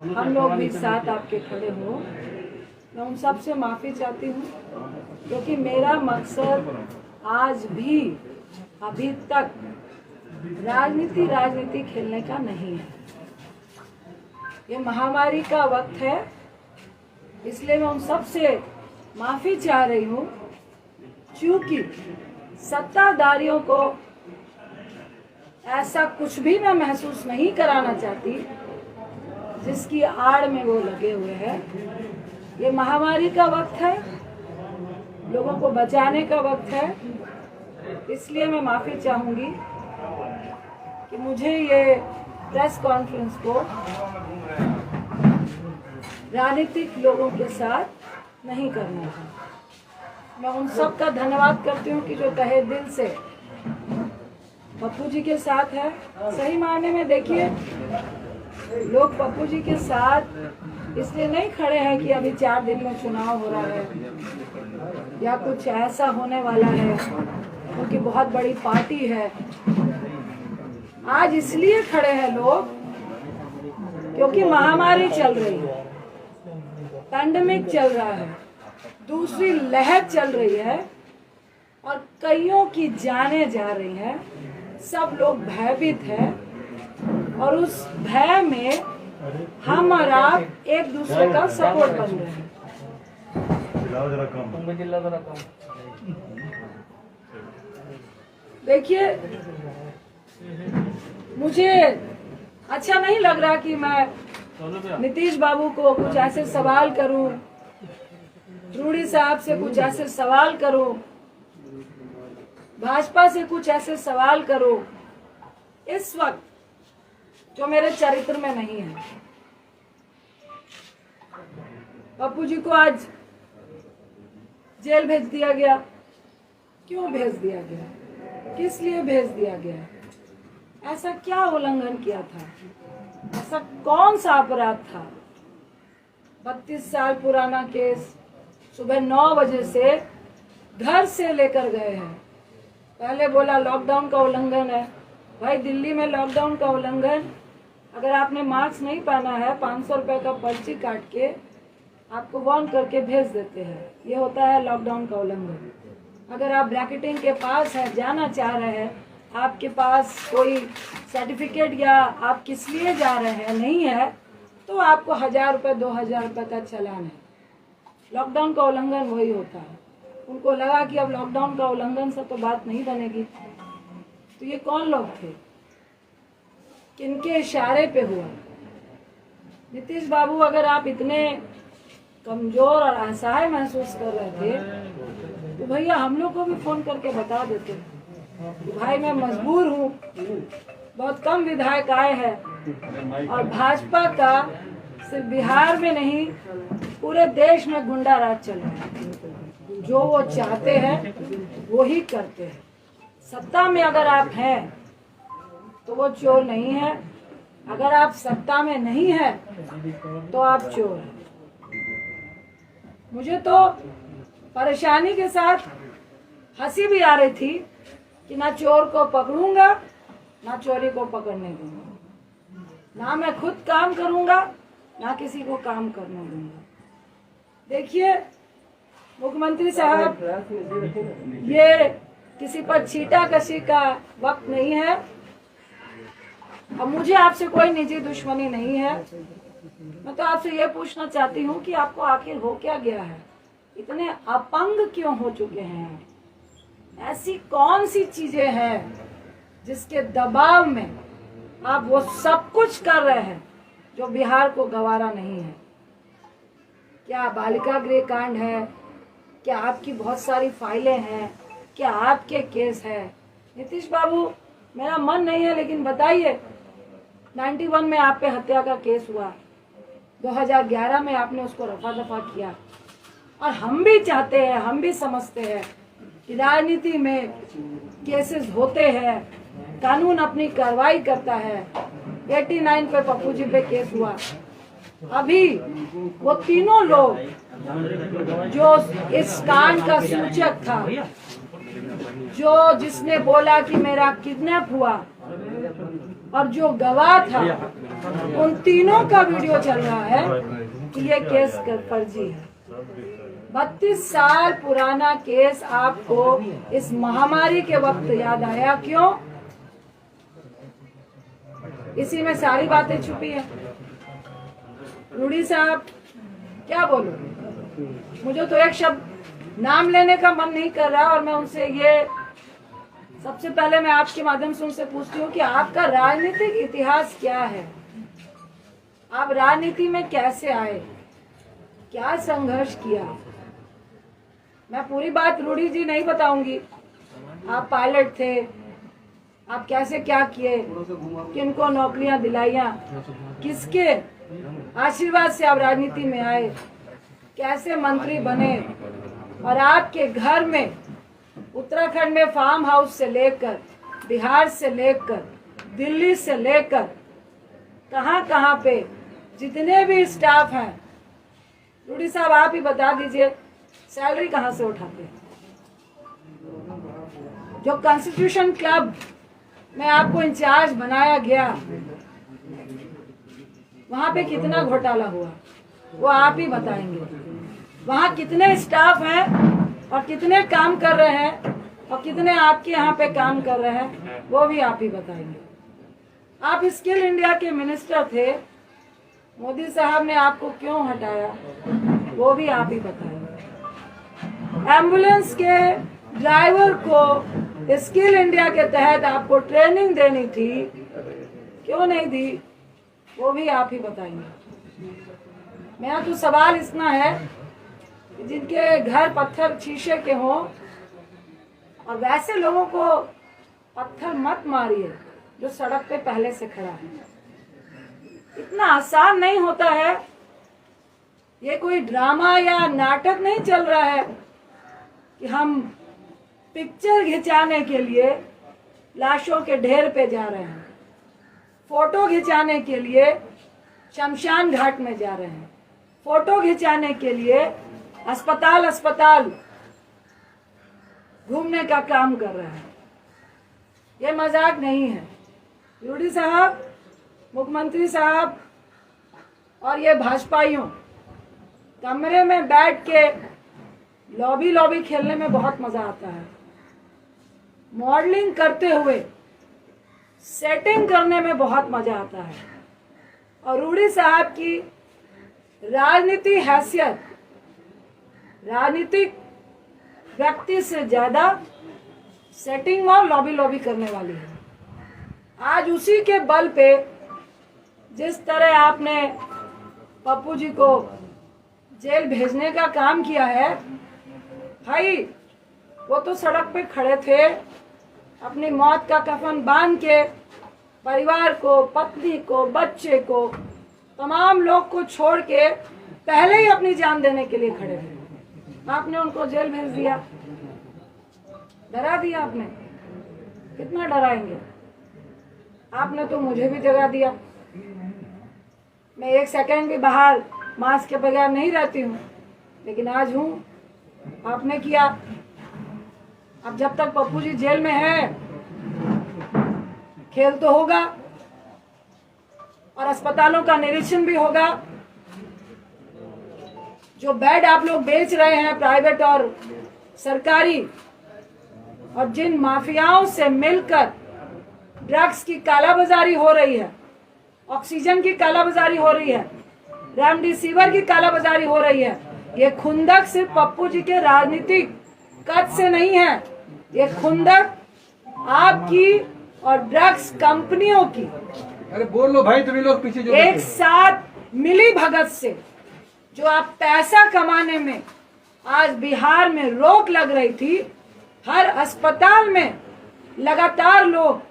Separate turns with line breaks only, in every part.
हम लोग भी साथ आपके खड़े हो। मैं उन सब से माफ़ी चाहती हूँ, क्योंकि मेरा मकसद आज भी अभी तक राजनीति खेलने का नहीं है। ये महामारी का वक्त है, इसलिए मैं उन सब से माफ़ी चाह रही हूँ, क्योंकि सत्ताधारियों को ऐसा कुछ भी मैं महसूस नहीं कराना चाहती जिसकी आड़ में वो लगे हुए हैं। ये महामारी का वक्त है, लोगों को बचाने का वक्त है, इसलिए मैं माफ़ी चाहूँगी कि मुझे ये प्रेस कॉन्फ्रेंस को राजनीतिक लोगों के साथ नहीं करना है। मैं उन सब का धन्यवाद करती हूँ कि जो तहे दिल से पप्पू जी के साथ है। सही मायने में देखिए, लोग पप्पू जी के साथ इसलिए नहीं खड़े हैं कि अभी 4 दिन में चुनाव हो रहा है या कुछ ऐसा होने वाला है, क्योंकि बहुत बड़ी पार्टी है। आज इसलिए खड़े हैं लोग क्योंकि महामारी चल रही है, पैंडेमिक चल रहा है, दूसरी लहर चल रही है और कईयों की जानें जा रही हैं। सब लोग भयभीत हैं और उस भय में हम और आप एक दूसरे का सपोर्ट बन रहे हैं। देखिए, मुझे अच्छा नहीं लग रहा कि मैं नीतीश बाबू को कुछ ऐसे सवाल करूं, रूडी साहब से कुछ ऐसे सवाल करूं, भाजपा से कुछ ऐसे सवाल करूं इस वक्त जो मेरे चरित्र में नहीं है। पप्पू जी को आज जेल भेज दिया गया। क्यों भेज दिया गया? किस लिए भेज दिया गया? ऐसा क्या उल्लंघन किया था? ऐसा कौन सा अपराध था? 32 साल पुराना केस, सुबह 9 बजे से घर से लेकर गए हैं। पहले बोला लॉकडाउन का उल्लंघन है। भाई, दिल्ली में लॉकडाउन का उल्लंघन, अगर आपने मास्क नहीं पहना है 500 रुपए का पर्ची काट के आपको वार्न करके भेज देते हैं। ये होता है लॉकडाउन का उल्लंघन। अगर आप ब्रैकेटिंग के पास है, जाना चाह रहे हैं, आपके पास कोई सर्टिफिकेट या आप किस लिए जा रहे हैं नहीं है, तो आपको 1000 रुपये 2000 रुपये का चालान है। लॉकडाउन का उल्लंघन वही होता है। उनको लगा कि अब लॉकडाउन का उल्लंघन से तो बात नहीं बनेगी। तो ये कौन लोग थे? किनके इशारे पे हुआ? नीतीश बाबू, अगर आप इतने कमजोर और असहाय महसूस कर रहे थे तो भैया हम लोग को भी फोन करके बता देते कि भाई मैं मजबूर हूँ, बहुत कम विधायक आए हैं और भाजपा का सिर्फ बिहार में नहीं पूरे देश में गुंडा राज चल रहा है। जो वो चाहते हैं वो ही करते हैं। सत्ता में अगर आप हैं तो वो चोर नहीं है, अगर आप सत्ता में नहीं है तो आप चोर हैं। मुझे तो परेशानी के साथ हंसी भी आ रही थी कि ना चोर को पकड़ूंगा ना चोरी को पकड़ने दूंगा, ना मैं खुद काम करूंगा ना किसी को काम करने दूंगा। देखिए मुख्यमंत्री साहब, ये किसी पर छींटाकशी का वक्त नहीं है और मुझे आपसे कोई निजी दुश्मनी नहीं है। मैं तो आपसे ये पूछना चाहती हूँ कि आपको आखिर हो क्या गया है? इतने अपंग क्यों हो चुके हैं? ऐसी कौन सी चीजें हैं जिसके दबाव में आप वो सब कुछ कर रहे हैं जो बिहार को गवारा नहीं है? क्या बालिका गृह कांड है? क्या आपकी बहुत सारी फाइलें हैं? क्या आपके केस है? नीतीश बाबू, मेरा मन नहीं है लेकिन बताइए, 91 में आप पे हत्या का केस हुआ, 2011 में आपने उसको रफा दफा किया। और हम भी चाहते हैं, हम भी समझते हैं कि राजनीति में केसेस होते हैं, कानून अपनी कार्रवाई करता है। 89 पे पप्पू जी पे केस हुआ। अभी वो तीनों लोग जो इस कांड का सूचक था, जो जिसने बोला कि मेरा किडनैप हुआ, और जो गवाह था उन तीनों का वीडियो चल रहा है कि ये केस फर्जी है। 32 साल पुराना केस आपको इस महामारी के वक्त याद आया, क्यों? इसी में सारी बातें छुपी है। रूडी साहब, क्या बोलूं, मुझे तो एक शब्द नाम लेने का मन नहीं कर रहा। और मैं उनसे ये सबसे पहले मैं आपके माध्यम से उनसे पूछती हूँ कि आपका राजनीतिक इतिहास क्या है? आप राजनीति में कैसे आए, क्या संघर्ष किया? मैं पूरी बात रूडी जी नहीं बताऊंगी। आप पायलट थे, आप कैसे क्या किए, किनको नौकरियां दिलाइया, किसके आशीर्वाद से आप राजनीति में आए, कैसे मंत्री बने, और आपके घर में उत्तराखंड में फार्म हाउस से लेकर, बिहार से लेकर, दिल्ली से लेकर कहां कहां पे जितने भी स्टाफ हैं, रूडी साहब आप ही बता दीजिए सैलरी कहां से उठाते हैं? जो कॉन्स्टिट्यूशन क्लब में आपको इंचार्ज बनाया गया, वहां पे कितना घोटाला हुआ वो आप ही बताएंगे। वहां कितने स्टाफ हैं और कितने काम कर रहे हैं और कितने आपके यहाँ पे काम कर रहे हैं वो भी आप ही बताएंगे। आप स्किल इंडिया के मिनिस्टर थे, मोदी साहब ने आपको क्यों हटाया वो भी आप ही बताएंगे। एम्बुलेंस के ड्राइवर को स्किल इंडिया के तहत आपको ट्रेनिंग देनी थी, क्यों नहीं दी वो भी आप ही बताएंगे। मेरा तो सवाल इतना है कि जिनके घर पत्थर शीशे के हों, और वैसे लोगों को पत्थर मत मारिए जो सड़क पे पहले से खड़ा है। इतना आसान नहीं होता है। ये कोई ड्रामा या नाटक नहीं चल रहा है कि हम पिक्चर खिंचाने के लिए लाशों के ढेर पे जा रहे हैं, फोटो खिंचाने के लिए शमशान घाट में जा रहे हैं, फोटो खिंचाने के लिए अस्पताल अस्पताल घूमने का काम कर रहे हैं। ये मजाक नहीं है। रूडी साहब, मुख्यमंत्री साहब और ये भाजपाइयों कमरे में बैठ के लॉबी खेलने में बहुत मजा आता है। मॉडलिंग करते हुए सेटिंग करने में बहुत मजा आता है। और रूडी साहब की राजनीति हैसियत राजनीतिक व्यक्ति से ज्यादा सेटिंग और लॉबी करने वाली है। आज उसी के बल पे जिस तरह आपने पप्पू जी को जेल भेजने का काम किया है, भाई वो तो सड़क पे खड़े थे, अपनी मौत का कफन बांध के परिवार को, पत्नी को, बच्चे को, तमाम लोग को छोड़ के पहले ही अपनी जान देने के लिए खड़े थे। आपने उनको जेल भेज दिया, डरा दिया आपने। कितना डराएंगे? आपने तो मुझे भी जगा दिया। मैं एक सेकंड भी बाहर मास्क के बगैर नहीं रहती हूँ, लेकिन आज हूँ। आपने किया। अब जब तक पप्पू जी जेल में है, खेल तो होगा और अस्पतालों का निरीक्षण भी होगा। जो बेड आप लोग बेच रहे हैं प्राइवेट और सरकारी, और जिन माफियाओं से मिलकर ड्रग्स की कालाबाजारी हो रही है, ऑक्सीजन की कालाबाजारी हो रही है, रेमडेसिविर की कालाबाजारी हो रही है, ये खुंदक सिर्फ पप्पू जी के राजनीतिक कद से नहीं है। ये खुंदक आपकी और ड्रग्स कंपनियों की,
अरे बोल लो भाई, तुम लोग पीछे जो
एक साथ मिली भगत से जो आप पैसा कमाने में आज बिहार में रोक लग रही थी। हर अस्पताल में लगातार लोग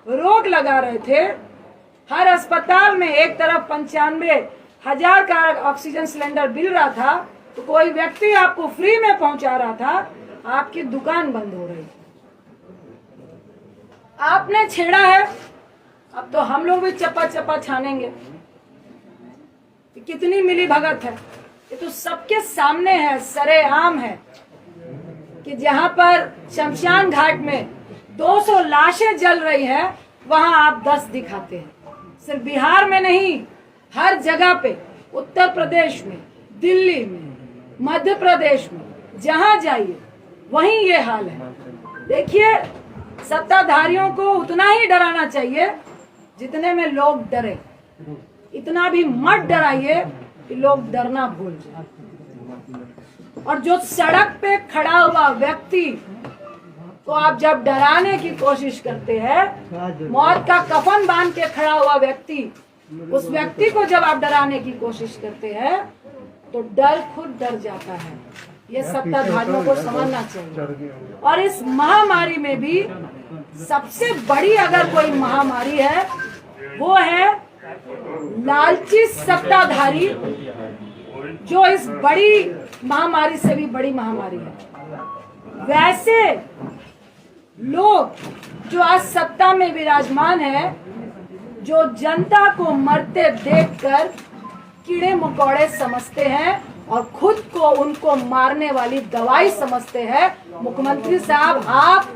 रोक लगा रहे थे। हर अस्पताल में एक तरफ 95,000 का ऑक्सीजन सिलेंडर मिल रहा था, तो कोई व्यक्ति आपको फ्री में पहुंचा रहा था, आपकी दुकान बंद हो रही थी। आपने छेड़ा है, अब तो हम लोग भी चप्पा चप्पा छानेंगे। कितनी मिली भगत है, ये तो सबके सामने है, सरेआम है कि जहां पर शमशान घाट में 200 लाशें जल रही है, वहां आप 10 दिखाते हैं। सिर्फ बिहार में नहीं, हर जगह पे, उत्तर प्रदेश में, दिल्ली में, मध्य प्रदेश में, जहां जाइए वहीं ये हाल है। देखिए, सत्ताधारियों को उतना ही डराना चाहिए जितने में लोग डरे। इतना भी मत डराइए कि लोग डरना भूल जाए। और जो सड़क पे खड़ा हुआ व्यक्ति को आप जब डराने की कोशिश करते हैं, मौत का कफन बांध के खड़ा हुआ व्यक्ति, उस व्यक्ति को जब आप डराने की कोशिश करते हैं तो डर खुद डर जाता है। ये सत्ताधारियों को समझना चाहिए। और इस महामारी में भी सबसे बड़ी अगर कोई महामारी है, वो है लालची सत्ताधारी, जो इस बड़ी महामारी से भी बड़ी महामारी है। वैसे लोग जो आज सत्ता में विराजमान है, जो जनता को मरते देखकर कीड़े मकोड़े समझते हैं और खुद को उनको मारने वाली दवाई समझते हैं। मुख्यमंत्री साहब, आप